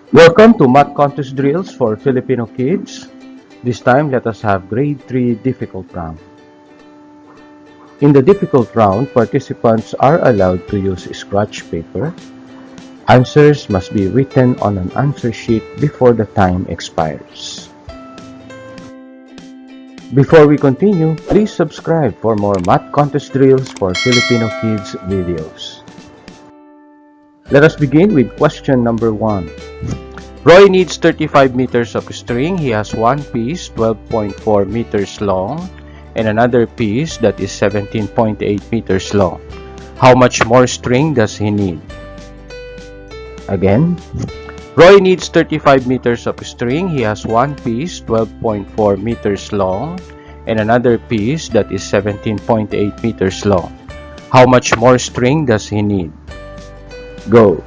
Welcome to Math Contest Drills for Filipino Kids. This time, let us have Grade 3 Difficult Round. In the difficult round, participants are allowed to use scratch paper. Answers must be written on an answer sheet before the time expires. Before we continue, please subscribe for more Math Contest Drills for Filipino Kids videos. Let us begin with question number 1. Roy needs 35 meters of string. He has one piece 12.4 meters long and another piece that is 17.8 meters long. How much more string does he need? Again, Roy needs 35 meters of string. He has one piece 12.4 meters long and another piece that is 17.8 meters long. How much more string does he need? Go!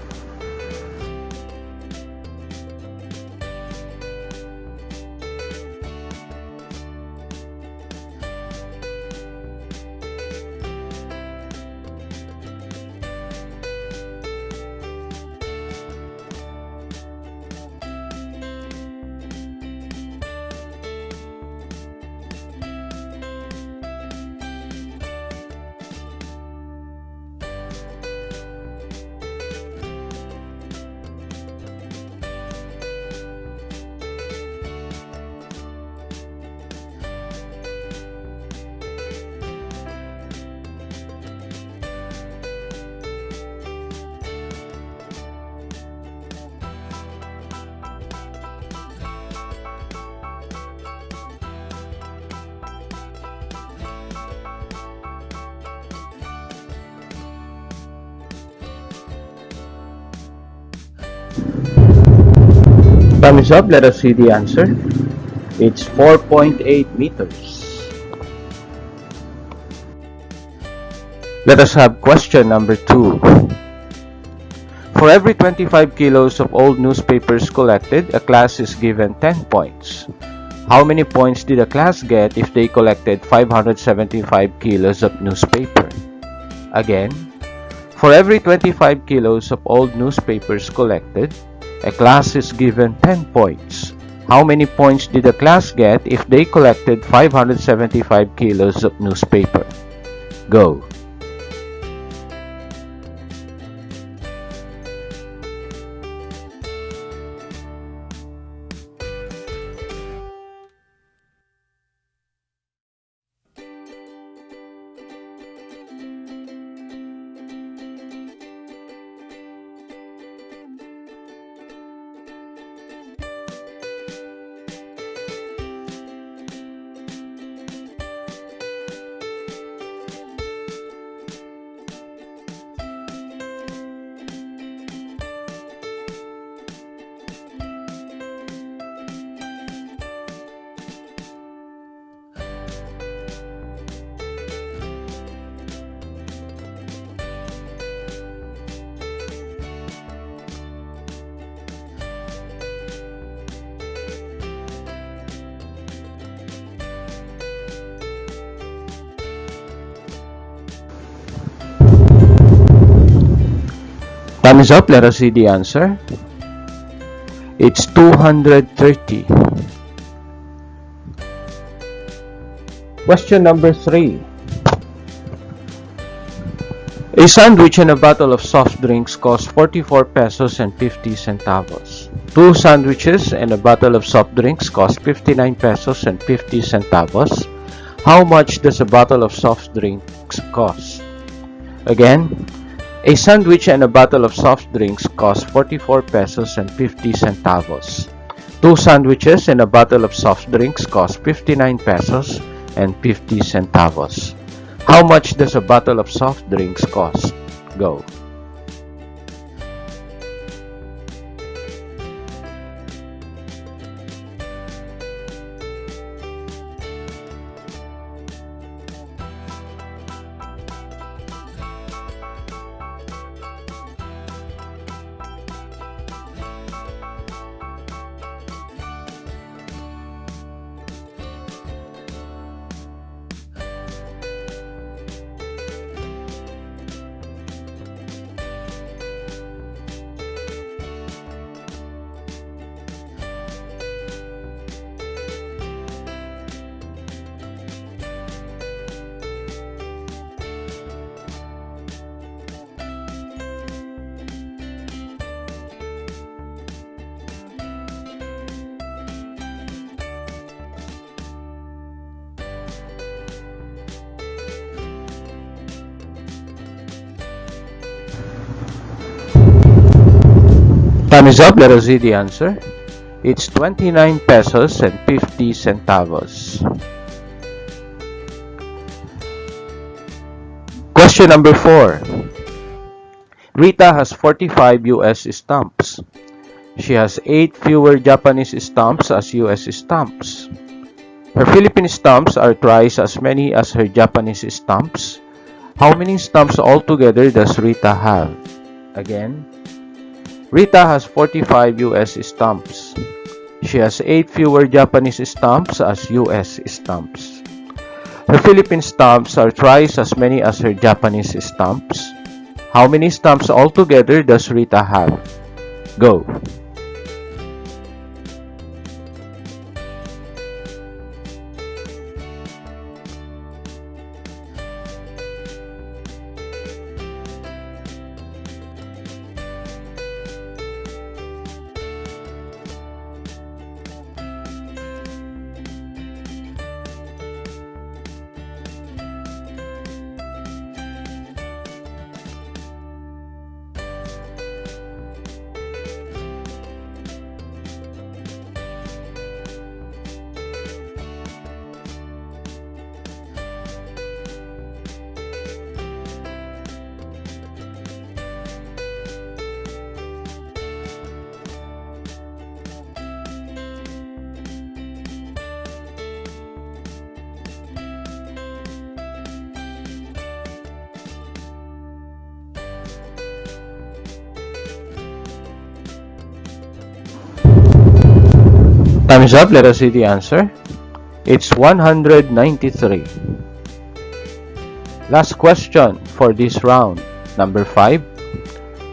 Time is up. Let us see the answer. It's 4.8 meters. Let us have question number 2. For every 25 kilos of old newspapers collected, a class is given 10 points. How many points did a class get if they collected 575 kilos of newspaper? Again, for every 25 kilos of old newspapers collected, a class is given 10 points. How many points did the class get if they collected 575 kilos of newspaper? Go! Time is up. Let us see the answer. It's 230. Question number 3. A sandwich and a bottle of soft drinks cost 44 pesos and 50 centavos. Two sandwiches and a bottle of soft drinks cost 59 pesos and 50 centavos. How much does a bottle of soft drinks cost? Again, a sandwich and a bottle of soft drinks cost 44 pesos and 50 centavos. Two sandwiches and a bottle of soft drinks cost 59 pesos and 50 centavos. How much does a bottle of soft drinks cost? Go! Time is up. Let us see the answer. It's 29 pesos and 50 centavos. Question number 4. Rita has 45 US stamps. She has 8 fewer Japanese stamps as US stamps. Her Philippine stamps are twice as many as her Japanese stamps. How many stamps altogether does Rita have? Again, Rita has 45 US stamps. She has 8 fewer Japanese stamps as US stamps. Her Philippine stamps are twice as many as her Japanese stamps. How many stamps altogether does Rita have? Go! Time is up. Let us see the answer. It's 193. Last question for this round. Number 5.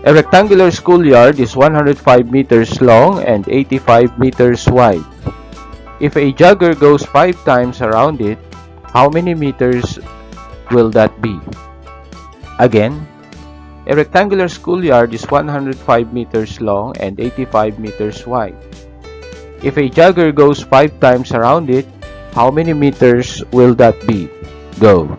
A rectangular schoolyard is 105 meters long and 85 meters wide. If a jogger goes 5 times around it, how many meters will that be? Again, a rectangular schoolyard is 105 meters long and 85 meters wide. If a jogger goes 5 times around it, how many meters will that be? Go!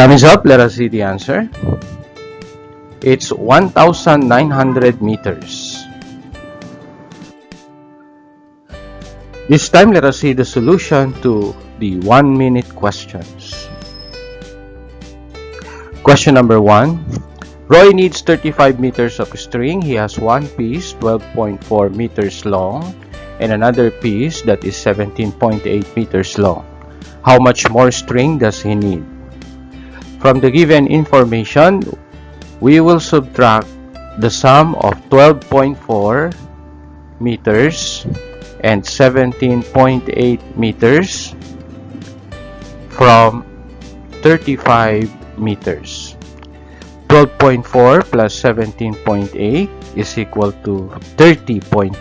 Time is up. Let us see the answer. It's 1,900 meters. This time, let us see the solution to the 1-minute questions. Question number 1. Roy needs 35 meters of string. He has one piece 12.4 meters long and another piece that is 17.8 meters long. How much more string does he need? From the given information, we will subtract the sum of 12.4 meters and 17.8 meters from 35 meters. 12.4 plus 17.8 is equal to 30.2.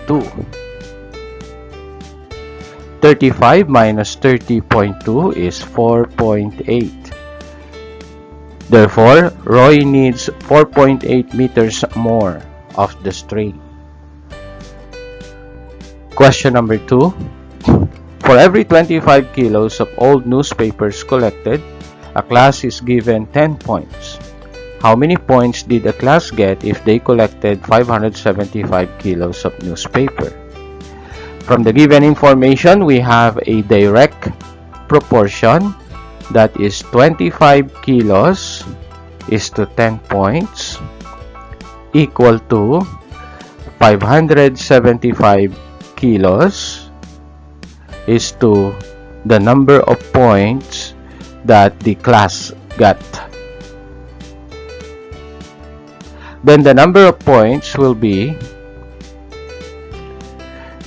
35 minus 30.2 is 4.8. Therefore, Roy needs 4.8 meters more of the string. Question number 2. For every 25 kilos of old newspapers collected, a class is given 10 points. How many points did a class get if they collected 575 kilos of newspaper? From the given information, we have a direct proportion that is 25 kilos is to 10 points equal to 575 kilos is to the number of points that the class got. Then the number of points will be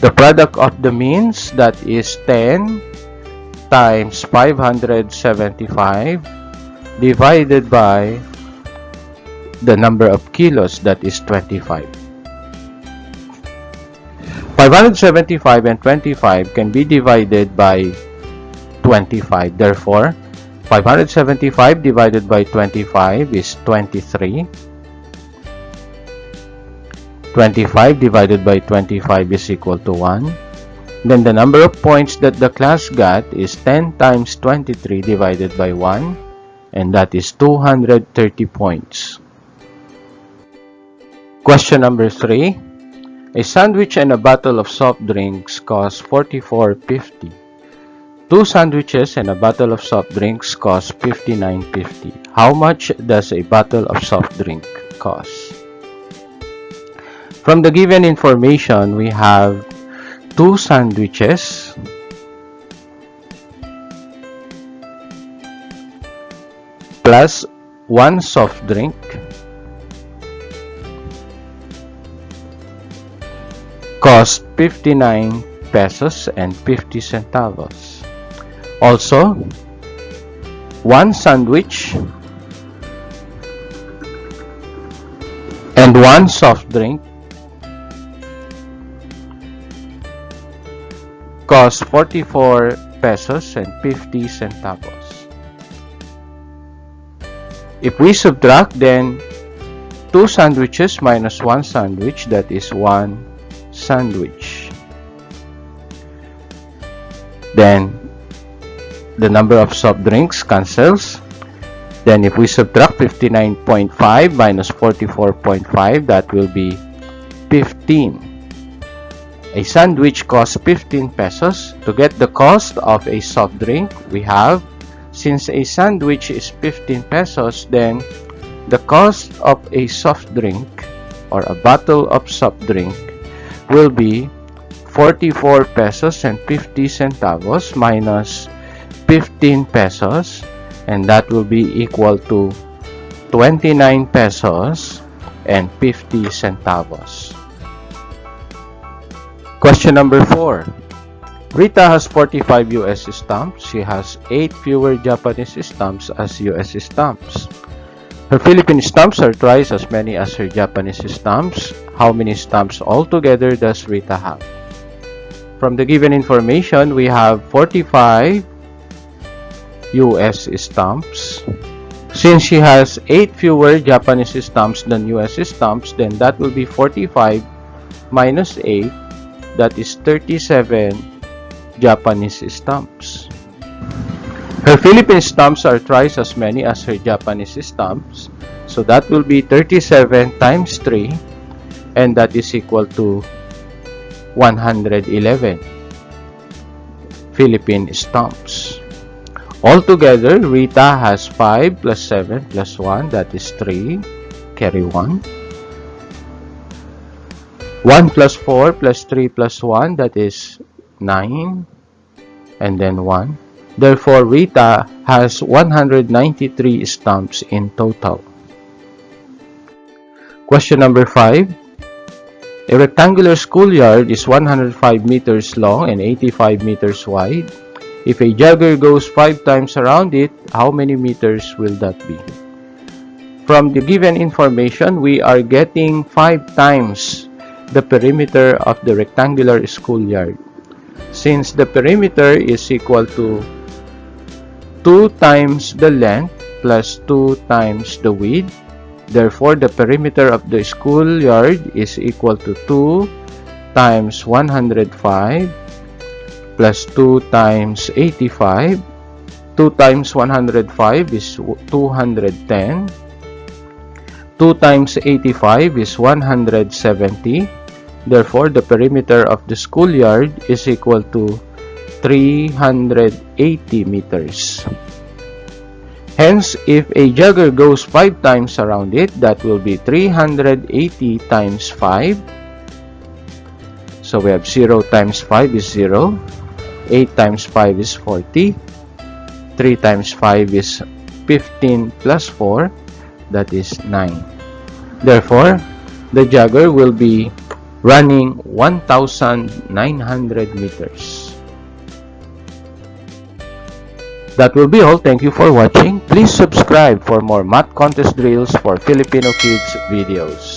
the product of the means, that is 10 times 575 divided by the number of kilos, that is 25. 575 and 25 can be divided by 25. Therefore, 575 divided by 25 is 23. 25 divided by 25 is equal to 1. Then the number of points that the class got is 10 times 23 divided by 1, and that is 230 points. Question number 3. A sandwich and a bottle of soft drinks cost $44.50. 2 sandwiches and a bottle of soft drinks cost $59.50. How much does a bottle of soft drink cost? From the given information, we have 2 sandwiches plus 1 soft drink cost 59 pesos and 50 centavos. Also, 1 sandwich and 1 soft drink cost 44 pesos and 50 centavos. If we subtract, then 2 sandwiches minus 1 sandwich, that is 1 sandwich. Then the number of soft drinks cancels. Then if we subtract 59.5 minus 44.5, that will be 15. A sandwich costs 15 pesos. To get the cost of a soft drink, we have, since a sandwich is 15 pesos, then the cost of a soft drink or a bottle of soft drink will be 44 pesos and 50 centavos minus 15 pesos, and that will be equal to 29 pesos and 50 centavos. Question number 4. Rita has 45 US stamps. She has 8 fewer Japanese stamps as US stamps. Her Philippine stamps are twice as many as her Japanese stamps. How many stamps altogether does Rita have? From the given information, we have 45 US stamps. Since she has 8 fewer Japanese stamps than US stamps, then that will be 45 minus 8, that is 37 Japanese stamps. Her Philippine stamps are twice as many as her Japanese stamps, so that will be 37 times 3, and that is equal to 111 Philippine stamps. Altogether, Rita has 5 plus 7 plus 1, that is 3, carry 1. 1 plus 4 plus 3 plus 1, that is 9, and then 1. Therefore, Rita has 193 stamps in total. Question number 5. A rectangular schoolyard is 105 meters long and 85 meters wide. If a jogger goes 5 times around it, how many meters will that be? From the given information, we are getting 5 times the perimeter of the rectangular schoolyard. Since the perimeter is equal to 2 times the length plus 2 times the width, therefore the perimeter of the schoolyard is equal to 2 times 105 plus 2 times 85. 2 times 105 is 210. 2 times 85 is 170. Therefore, the perimeter of the schoolyard is equal to 380 meters. Hence, if a jogger goes 5 times around it, that will be 380 times 5. So we have 0 times 5 is 0. 8 times 5 is 40. 3 times 5 is 15 plus 4. That is 9. Therefore, the jogger will be running 1,900 meters. That will be all. Thank you for watching. Please subscribe for more math contest drills for Filipino Kids videos.